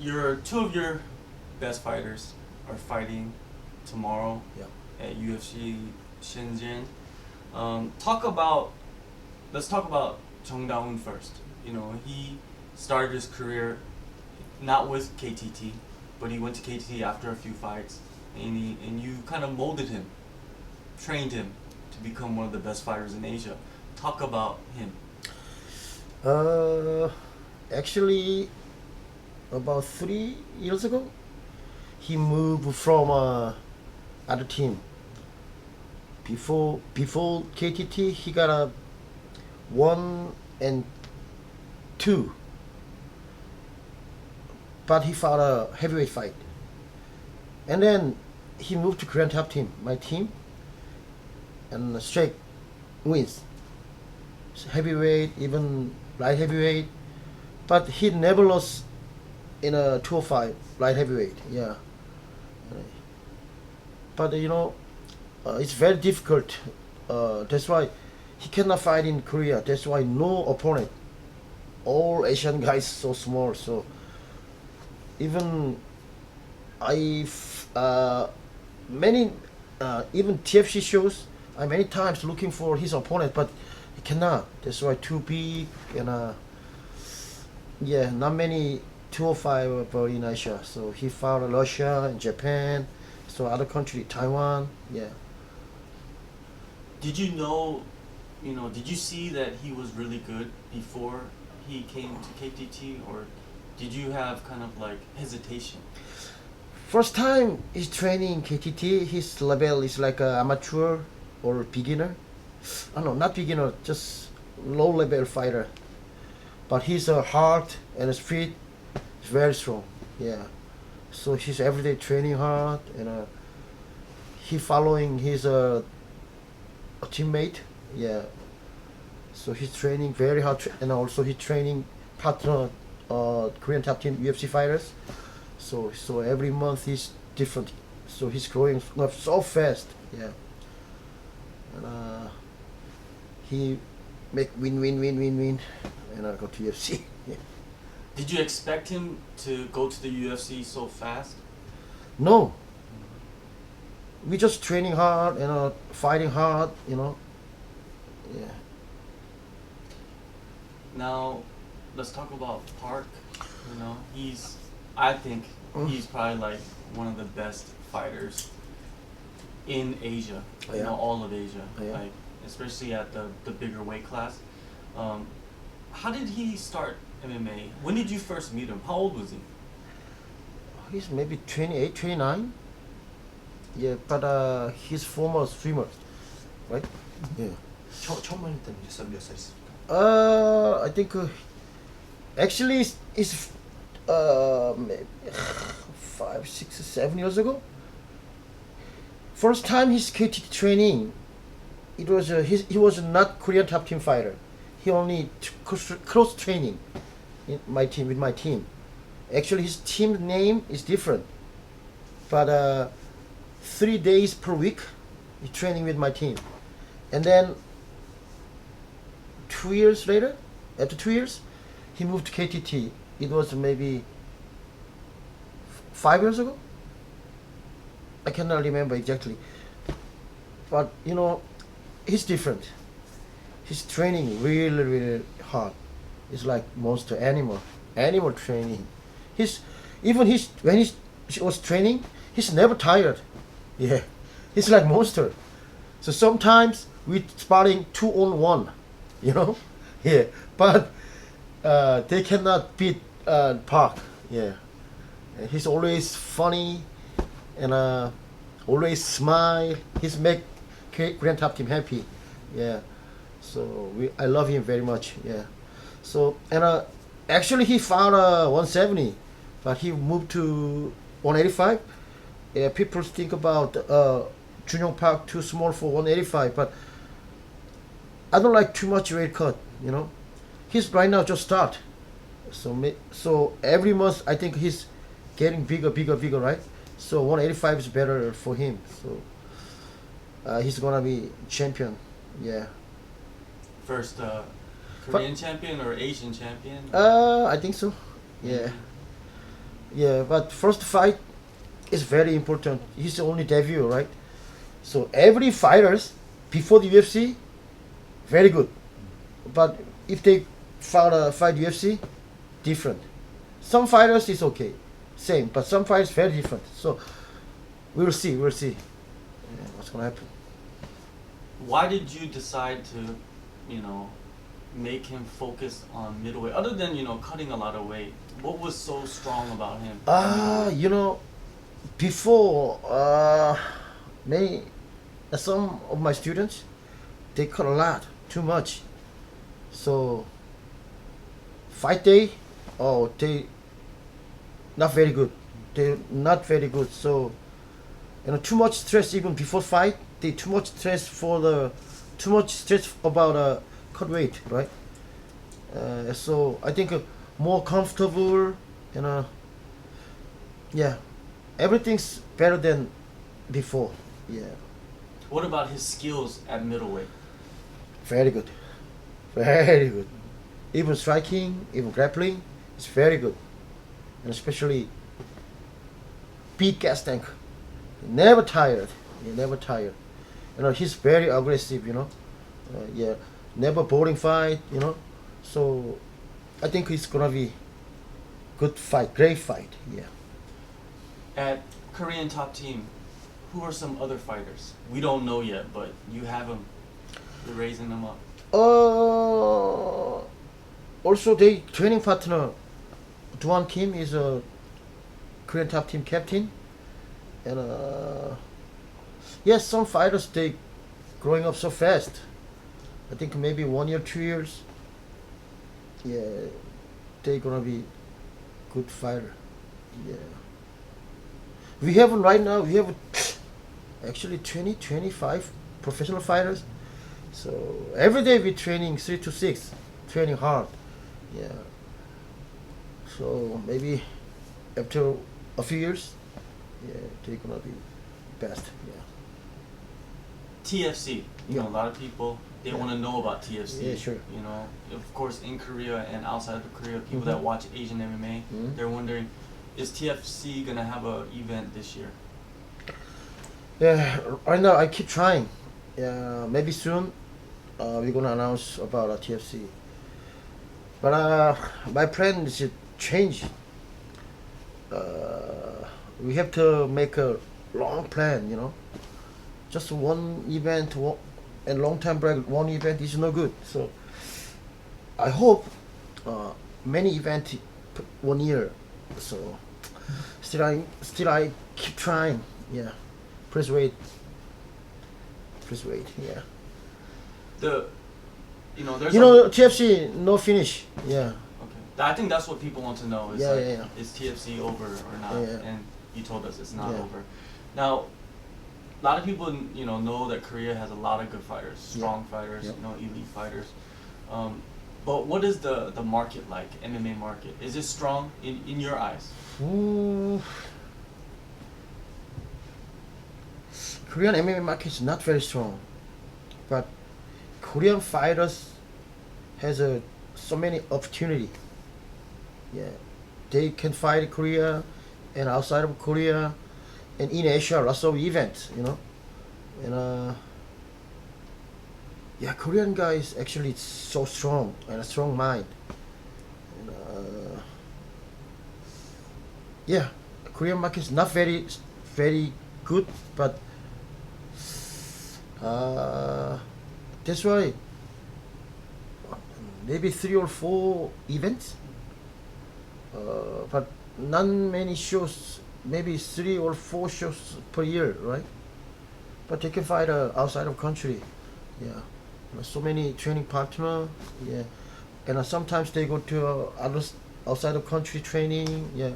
your two of your best fighters are fighting tomorrow Yeah. at UFC Shenzhen. Let's talk about Jung first. You know, he started his career not with KTT, but he went to KTT after a few fights, and you kind of molded him, trained him to become one of the best fighters in Asia. Talk about him. Uh, Actually, about 3 years ago, he moved from other team. Before KTT, he got a 1 and 2, but he fought a heavyweight fight, and then he moved to Korean top team, my team, and straight wins, heavyweight, even light heavyweight, but he never lost in a 205 light heavyweight. Yeah, but it's very difficult. That's why he cannot fight in Korea. That's why no opponent. All Asian guys so small. So even many even TFC shows, I many times looking for his opponent, but he cannot. That's why too big and yeah, not many 205 in Asia. So he fought Russia and Japan, so other country, Taiwan. Yeah. Did did you see that he was really good before he came to KTT, or did you have kind of like hesitation? First time he's training KTT, his level is like a amateur or beginner. I don't know, not beginner, just low level fighter. But his heart and his feet is very strong. Yeah. So he's everyday training hard, and he following his teammate. Yeah. So he's training very hard, and also he's training partner Korean top team UFC fighters. So every month he's different. So he's growing up so fast. Yeah. And he make win, and I go to UFC. Yeah. Did you expect him to go to the UFC so fast? No. We just training hard and fighting hard. Yeah. Now, let's talk about Park. I think he's probably like one of the best fighters in Asia. Oh, yeah. All of Asia, Oh, yeah. like especially at the bigger weight class. How did he start MMA? When did you first meet him? How old was he? He's maybe 28, 29. Yeah, but he's former swimmer, right? Yeah. 처음 만날 때는 몇 살 있습니까? I think actually it's maybe 5, 6, 7 years ago. First time his KT training, it was he was not Korean top team fighter. He only cross training in my team with my team. Actually, his team name is different, but 3 days per week he training with my team, and then 2 years later, after 2 years, he moved to KTT. It was maybe 5 years ago. I cannot remember exactly, but he's different. He's training really, really hard. It's like monster animal training. When he was training, he's never tired. Yeah, he's like monster. So sometimes we sparring 2-on-1, Yeah, but they cannot beat Park. Yeah, and he's always funny and always smile. He's make Korean top team happy. Yeah, so I love him very much. Yeah, so and actually he fought 170, but he moved to 185. Yeah, people think about Jun-Yong Park too small for 185, but I don't like too much weight cut. He's right now just start. So every month I think he's getting bigger, right? So 185 is better for him. So he's gonna be champion. Yeah. First Korean champion or Asian champion? I think so. Yeah. Yeah, but first fight is very important. He's the only debut, right? So every fighters before the UFC, very good. But if they fight UFC, different. Some fighters is okay, same, but some fighters very different. So we'll see, what's gonna happen. Why did you decide to, make him focus on middleweight? Other than, cutting a lot of weight, what was so strong about him? Before many some of my students, they cut a lot, too much. So fight day, they not very good. They not very good. So too much stress even before fight. They too much stress about cut weight, right? So I think more comfortable, yeah, everything's better than before. Yeah, What about his skills at middleweight? very good, very good. Even striking, even grappling, it's very good, and especially big gas tank. Never tired. He never tired. He's very aggressive. Yeah, never boring fight. So I think it's gonna be good fight, great fight. Yeah. At Korean top team, who are some other fighters? We don't know yet, but you have them. You're raising them up. Also, the training partner, Duan Kim, is a Korean top team captain, and yes, some fighters they growing up so fast. I think maybe 1 year, 2 years. Yeah, they gonna be good fighter. Yeah. We have right now. We have actually 20, 25 professional fighters. So every day we training 3 to 6, training hard. Yeah. So maybe after a few years, yeah, they're gonna be best. Yeah. TFC. Yeah. A lot of people they Yeah. want to know about TFC. Yeah, sure. Of course, in Korea and outside of Korea, people that Mhm. watch Asian MMA, Mhm. they're wondering, is TFC gonna have a event this year? Yeah, right now I keep trying. Yeah, maybe soon we're gonna announce about TFC. But my plan is to change. We have to make a long plan. Just one event and long time break. One event is no good. So I hope many events 1 year. So still I keep trying. Yeah. Please wait. Yeah. There's TFC no finish. Yeah. Okay. I think that's what people want to know. Is Yeah. is TFC over or not? Yeah. And you told us it's not Yeah. over. Now, a lot of people know that Korea has a lot of good fighters, strong fighters, Yeah. elite fighters. But what is the market like? MMA market, is it strong in your eyes? Ooh. Korean MMA market is not very strong, but Korean fighters has so many opportunity. Yeah, they can fight in Korea and outside of Korea, and in Asia lots of events. And yeah, Korean guys actually so strong and a strong mind. And yeah, Korean market is not very good, but that's why maybe 3 or 4 events, but not many shows, maybe 3 or 4 shows per year, right? But they can fight outside of country. Yeah, so many training partner. Yeah, and sometimes they go to others outside of country training. Yeah,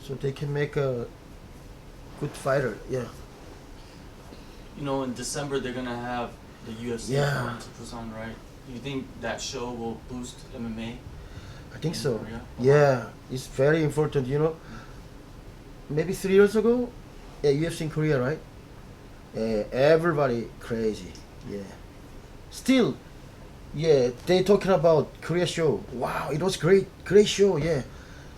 so they can make a good fighter. Yeah. In December they're gonna have the UFC coming to Busan, right? You think that show will boost MMA? I think in so. Korea? Yeah, it's very important. Maybe 3 years ago, yeah, UFC in Korea, right? Everybody crazy. Yeah. Still, yeah, they talking about Korea show. Wow, it was great show. Yeah,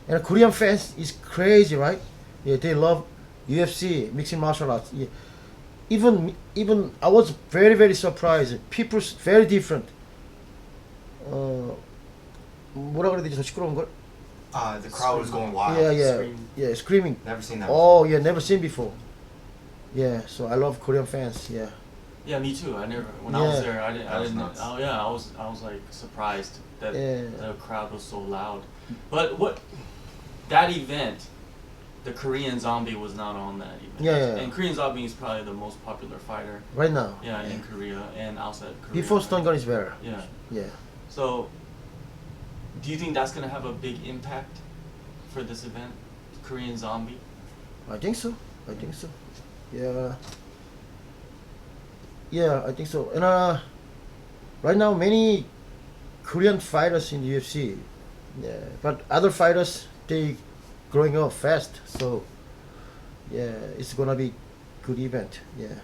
And Korean fans is crazy, right? Yeah, they love UFC, mixing martial arts. Yeah. Even I was very surprised. People's very different. 뭐라 그래야 되지? 저 시끄러운 걸? The crowd was going wild. Yeah, screaming. Never seen that. Oh yeah, never seen before. Yeah, so I love Korean fans. Yeah. Yeah, me too. I never when I was Yeah. there. I That was didn't. nuts. Oh yeah, I was like surprised that Yeah. the crowd was so loud. But what that event, the Korean Zombie was not on that event. Yeah. And Korean Zombie is probably the most popular fighter. Right now. Yeah, in Korea and outside Korea. Before Stone Gun is better. Yeah. Yeah. So, do you think that's gonna have a big impact for this event, Korean Zombie? I think so. Yeah. Yeah, I think so. And right now many Korean fighters in the UFC. Yeah, but other fighters they growing up fast. So yeah, it's gonna be good event. Yeah,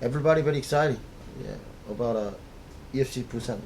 everybody very excited. Yeah, about UFC Busan.